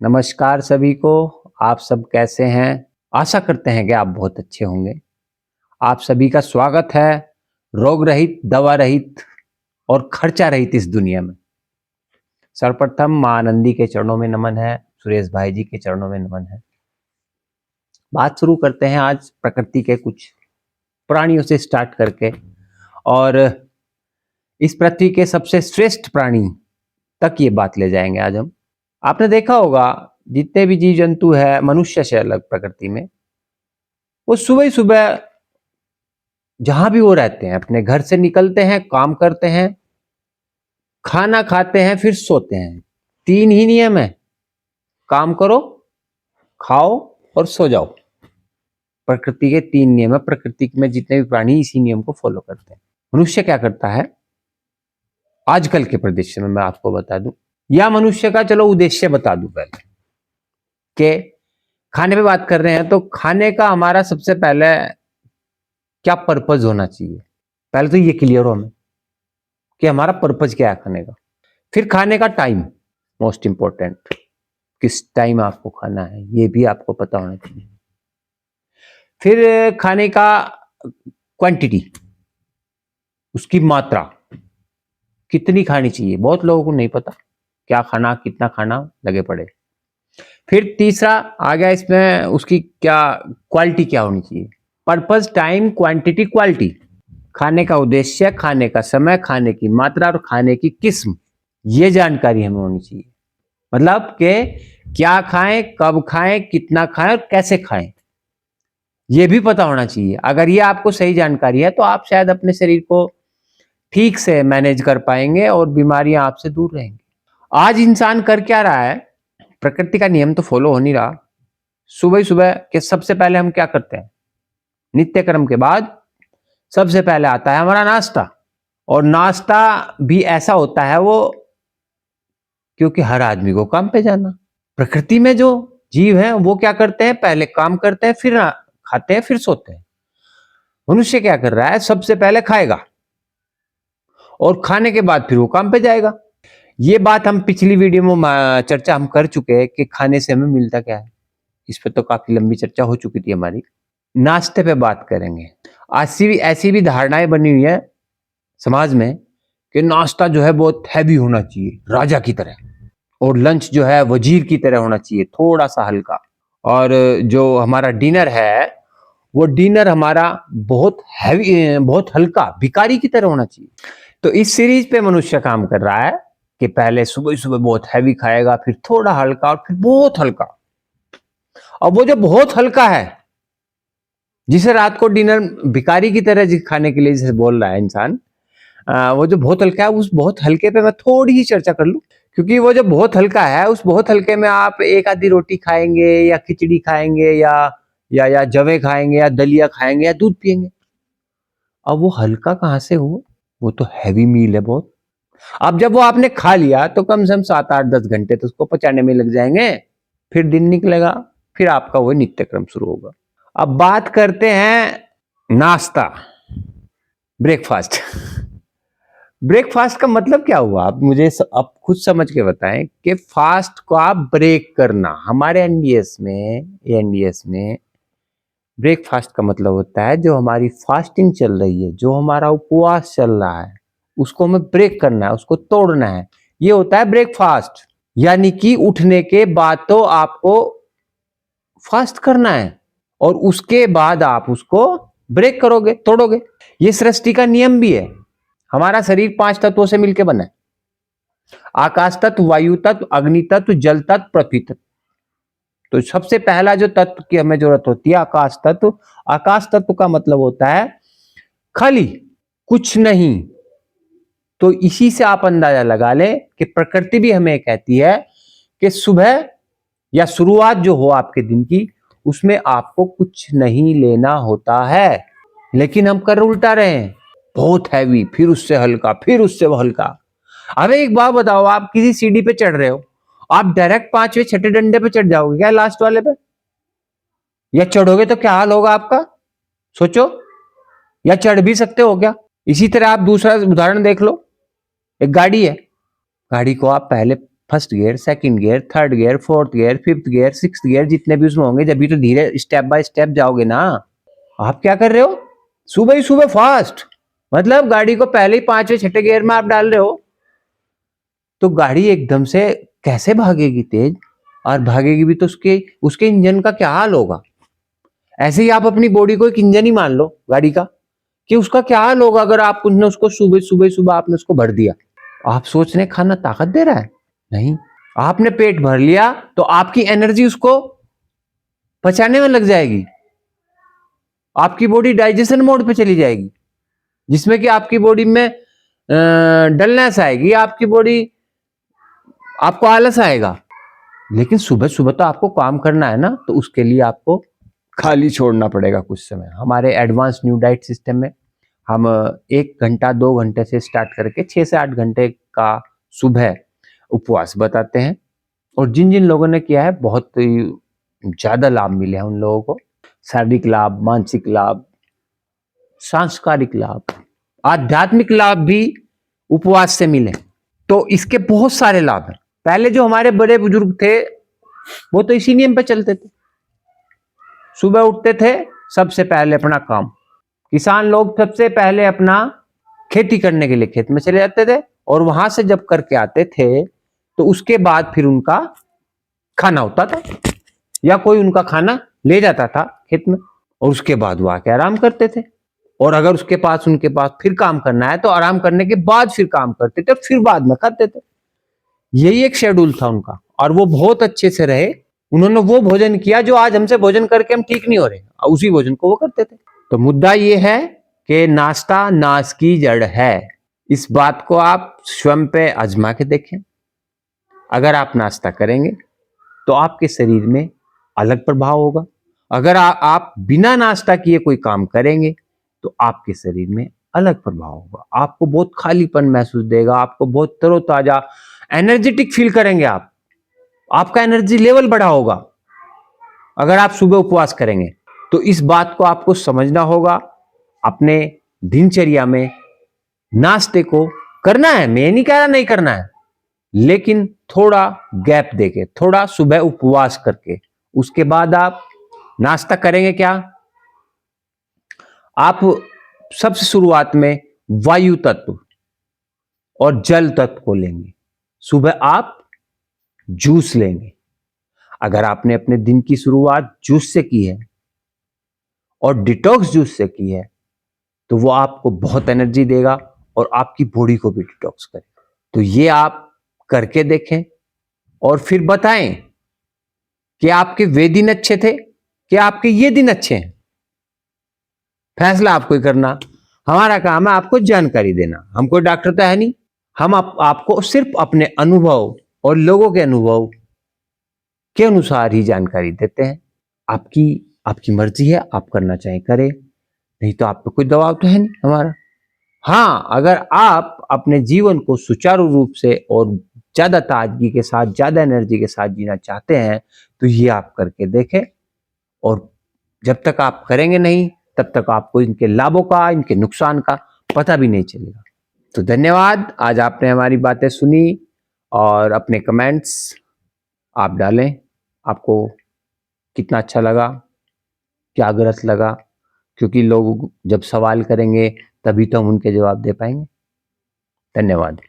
नमस्कार सभी को। आप सब कैसे हैं? आशा करते हैं कि आप बहुत अच्छे होंगे। आप सभी का स्वागत है रोग रहित, दवा रहित और खर्चा रहित इस दुनिया में। सर्वप्रथम मां आनंदी के चरणों में नमन है, सुरेश भाई जी के चरणों में नमन है। बात शुरू करते हैं आज प्रकृति के कुछ प्राणियों से स्टार्ट करके और इस पृथ्वी के सबसे श्रेष्ठ प्राणी तक ये बात ले जाएंगे आज हम। आपने देखा होगा जितने भी जीव जंतु है मनुष्य से अलग प्रकृति में, वो सुबह ही सुबह जहां भी वो रहते हैं अपने घर से निकलते हैं, काम करते हैं, खाना खाते हैं, फिर सोते हैं। 3 ही नियम है, काम करो, खाओ और सो जाओ। प्रकृति के 3 नियम है। प्रकृति में जितने भी प्राणी इसी नियम को फॉलो करते हैं। मनुष्य क्या करता है आजकल के परिदृश्य में, मैं आपको बता दूं, या मनुष्य का चलो उद्देश्य बता दूं पहले कि खाने पे बात कर रहे हैं तो खाने का हमारा सबसे पहले क्या पर्पज होना चाहिए। पहले तो ये क्लियर हो हमें कि हमारा पर्पज क्या है खाने का। फिर खाने का टाइम, मोस्ट इंपॉर्टेंट, किस टाइम आपको खाना है ये भी आपको पता होना चाहिए। फिर खाने का क्वांटिटी, उसकी मात्रा कितनी खानी चाहिए, बहुत लोगों को नहीं पता क्या खाना, कितना खाना, लगे पड़े। फिर तीसरा आ गया इसमें उसकी क्या क्वालिटी क्या होनी चाहिए। Purpose, time, quantity, quality. खाने का उद्देश्य, खाने का समय, खाने की मात्रा और खाने की किस्म, ये जानकारी हमें होनी चाहिए। मतलब कि क्या खाएं, कब खाएं, कितना खाएं और कैसे खाएं, ये भी पता होना चाहिए। अगर ये आपको सही जानकारी है तो आप शायद अपने शरीर को ठीक से मैनेज कर पाएंगे और बीमारियां आपसे दूर रहेंगी। आज इंसान कर क्या रहा है, प्रकृति का नियम तो फॉलो हो नहीं रहा। सुबह सुबह के सबसे पहले हम क्या करते हैं, नित्य कर्म के बाद सबसे पहले आता है हमारा नाश्ता। और नाश्ता भी ऐसा होता है वो, क्योंकि हर आदमी को काम पे जाना। प्रकृति में जो जीव हैं वो क्या करते हैं, पहले काम करते हैं, फिर खाते हैं, फिर सोते हैं। मनुष्य क्या कर रहा है, सबसे पहले खाएगा और खाने के बाद फिर वो काम पे जाएगा। ये बात हम पिछली वीडियो में चर्चा हम कर चुके हैं कि खाने से हमें मिलता क्या है। इस पर तो काफी लंबी चर्चा हो चुकी थी हमारी। नाश्ते पे बात करेंगे। ऐसी भी धारणाएं बनी हुई है समाज में कि नाश्ता जो है बहुत हैवी होना चाहिए, राजा की तरह, और लंच जो है वजीर की तरह होना चाहिए, थोड़ा सा हल्का। और जो हमारा डिनर है वो डिनर हमारा बहुत हैवी, बहुत हल्का, भिखारी की तरह होना चाहिए। तो इस सीरीज पे मनुष्य काम कर रहा है कि पहले सुबह सुबह बहुत हैवी खाएगा, फिर थोड़ा हल्का और फिर बहुत हल्का। और वो जो बहुत हल्का है, जिसे रात को डिनर भिखारी की तरह खाने के लिए जैसे बोल रहा है इंसान, वो जो बहुत हल्का है, उस बहुत हल्के पे मैं थोड़ी ही चर्चा कर लूं। क्योंकि वो जो बहुत हल्का है, उस बहुत हल्के में आप एक आधी रोटी खाएंगे या खिचड़ी खाएंगे या जवे खाएंगे या दलिया खाएंगे या दूध पिएंगे। अब वो हल्का कहां से हुआ, वो तो हैवी मील है बहुत। अब जब वो आपने खा लिया तो कम से कम 7, 8, 10 घंटे तो उसको पचाने में लग जाएंगे। फिर दिन निकलेगा, फिर आपका वो नित्यक्रम शुरू होगा। अब बात करते हैं नाश्ता, ब्रेकफास्ट। ब्रेकफास्ट का मतलब क्या हुआ, आप मुझे अब खुद समझ के बताएं कि फास्ट को आप ब्रेक करना। हमारे एनडीएस में ब्रेकफास्ट का मतलब होता है जो हमारी फास्टिंग चल रही है, जो हमारा उपवास चल रहा है, उसको हमें ब्रेक करना है, उसको तोड़ना है। ये होता है ब्रेकफास्ट। यानी कि उठने के बाद तो आपको फास्ट करना है और उसके बाद आप उसको ब्रेक करोगे, तोड़ोगे। ये सृष्टि का नियम भी है। हमारा शरीर 5 तत्वों से मिलकर बना है, आकाश तत्व, वायु तत्व, अग्नि तत्व, जल तत्व, पृथ्वी तत्व। तो सबसे पहला जो तत्व की हमें जरूरत होती है, आकाश तत्व। आकाश तत्व का मतलब होता है खाली, कुछ नहीं। तो इसी से आप अंदाजा लगा ले कि प्रकृति भी हमें कहती है कि सुबह या शुरुआत जो हो आपके दिन की, उसमें आपको कुछ नहीं लेना होता है। लेकिन हम कर उल्टा रहे हैं, बहुत हैवी, फिर उससे हल्का, फिर उससे हल्का। अब एक बात बताओ, आप किसी सीढ़ी पे चढ़ रहे हो, आप डायरेक्ट 5वें 6ठे डंडे पे चढ़ जाओगे क्या, लास्ट वाले पे? या चढ़ोगे तो क्या हाल होगा आपका, सोचो। या चढ़ भी सकते हो क्या? इसी तरह आप दूसरा उदाहरण देख लो। एक गाड़ी है, गाड़ी को आप पहले first gear, second gear, third gear, fourth gear, fifth gear, sixth gear, जितने भी उसमें होंगे, जब भी तो धीरे स्टेप बाय स्टेप जाओगे ना। आप क्या कर रहे हो, सुबह ही सुबह फास्ट, मतलब गाड़ी को पहले ही 5वें 6ठे गियर में आप डाल रहे हो, तो गाड़ी एकदम से कैसे भागेगी तेज, और भागेगी भी तो उसके इंजन का क्या हाल होगा। ऐसे ही आप अपनी बॉडी को एक इंजन ही मान लो गाड़ी का, कि उसका क्या हाल होगा अगर आप उसको सुबह सुबह सुबह आपने उसको भर दिया। आप सोच रहे खाना ताकत दे रहा है, नहीं, आपने पेट भर लिया तो आपकी एनर्जी उसको पचाने में लग जाएगी, आपकी बॉडी डाइजेशन मोड पे चली जाएगी, जिसमें कि आपकी बॉडी में डलनेस आएगी, आपकी बॉडी, आपको आलस आएगा। लेकिन सुबह सुबह तो आपको काम करना है ना, तो उसके लिए आपको खाली छोड़ना पड़ेगा कुछ समय। हमारे एडवांस न्यू डाइट सिस्टम में हम 1 घंटा 2 घंटे से स्टार्ट करके 6 से 8 घंटे का सुबह उपवास बताते हैं, और जिन जिन लोगों ने किया है बहुत ज्यादा लाभ मिले हैं उन लोगों को, शारीरिक लाभ, मानसिक लाभ, सांस्कारिक लाभ, आध्यात्मिक लाभ भी उपवास से मिले। तो इसके बहुत सारे लाभ हैं। पहले जो हमारे बड़े बुजुर्ग थे वो तो इसी नियम पे चलते थे, सुबह उठते थे, सबसे पहले अपना काम, किसान लोग सबसे पहले अपना खेती करने के लिए खेत में चले जाते थे, और वहां से जब करके आते थे तो उसके बाद फिर उनका खाना होता था, या कोई उनका खाना ले जाता था खेत में, और उसके बाद वो आके आराम करते थे। और अगर उनके पास फिर काम करना है तो आराम करने के बाद फिर काम करते थे, फिर बाद में खाते थे। यही एक शेड्यूल था उनका, और वो बहुत अच्छे से रहे। उन्होंने वो भोजन किया जो आज हमसे भोजन करके हम ठीक नहीं हो रहे, उसी भोजन को वो करते थे। तो मुद्दा ये है कि नाश्ता नाश की जड़ है। इस बात को आप स्वयं पे आजमा के देखें। अगर आप नाश्ता करेंगे तो आपके शरीर में अलग प्रभाव होगा, अगर आप बिना नाश्ता किए कोई काम करेंगे तो आपके शरीर में अलग प्रभाव होगा। आपको बहुत खालीपन महसूस देगा, आपको बहुत तरोताजा एनर्जेटिक फील करेंगे आप, आपका एनर्जी लेवल बढ़ा होगा अगर आप सुबह उपवास करेंगे। तो इस बात को आपको समझना होगा, अपने दिनचर्या में नाश्ते को करना है, मैं नहीं कह रहा नहीं करना है, लेकिन थोड़ा गैप देके, थोड़ा सुबह उपवास करके उसके बाद आप नाश्ता करेंगे। क्या आप सबसे शुरुआत में वायु तत्व और जल तत्व को लेंगे, सुबह आप जूस लेंगे। अगर आपने अपने दिन की शुरुआत जूस से की है और डिटॉक्स जूस से की है तो वो आपको बहुत एनर्जी देगा और आपकी बॉडी को भी डिटॉक्स करेगा। तो ये आप करके देखें और फिर बताएं कि आपके वे दिन अच्छे थे कि आपके ये दिन अच्छे हैं। फैसला आपको ही करना, हमारा काम है आपको जानकारी देना, हम कोई डॉक्टर तो है नहीं, हम आपको सिर्फ अपने अनुभव और लोगों के अनुभव के अनुसार ही जानकारी देते हैं। आपकी मर्जी है, आप करना चाहें करें, नहीं तो आप पे कोई दबाव तो है नहीं हमारा। हाँ, अगर आप अपने जीवन को सुचारू रूप से और ज्यादा ताजगी के साथ, ज्यादा एनर्जी के साथ जीना चाहते हैं तो ये आप करके देखें, और जब तक आप करेंगे नहीं तब तक आपको इनके लाभों का, इनके नुकसान का पता भी नहीं चलेगा। तो धन्यवाद, आज आपने हमारी बातें सुनी और अपने कमेंट्स आप डालें, आपको कितना अच्छा लगा, क्या गलत लगा, क्योंकि लोग जब सवाल करेंगे तभी तो हम उनके जवाब दे पाएंगे। धन्यवाद।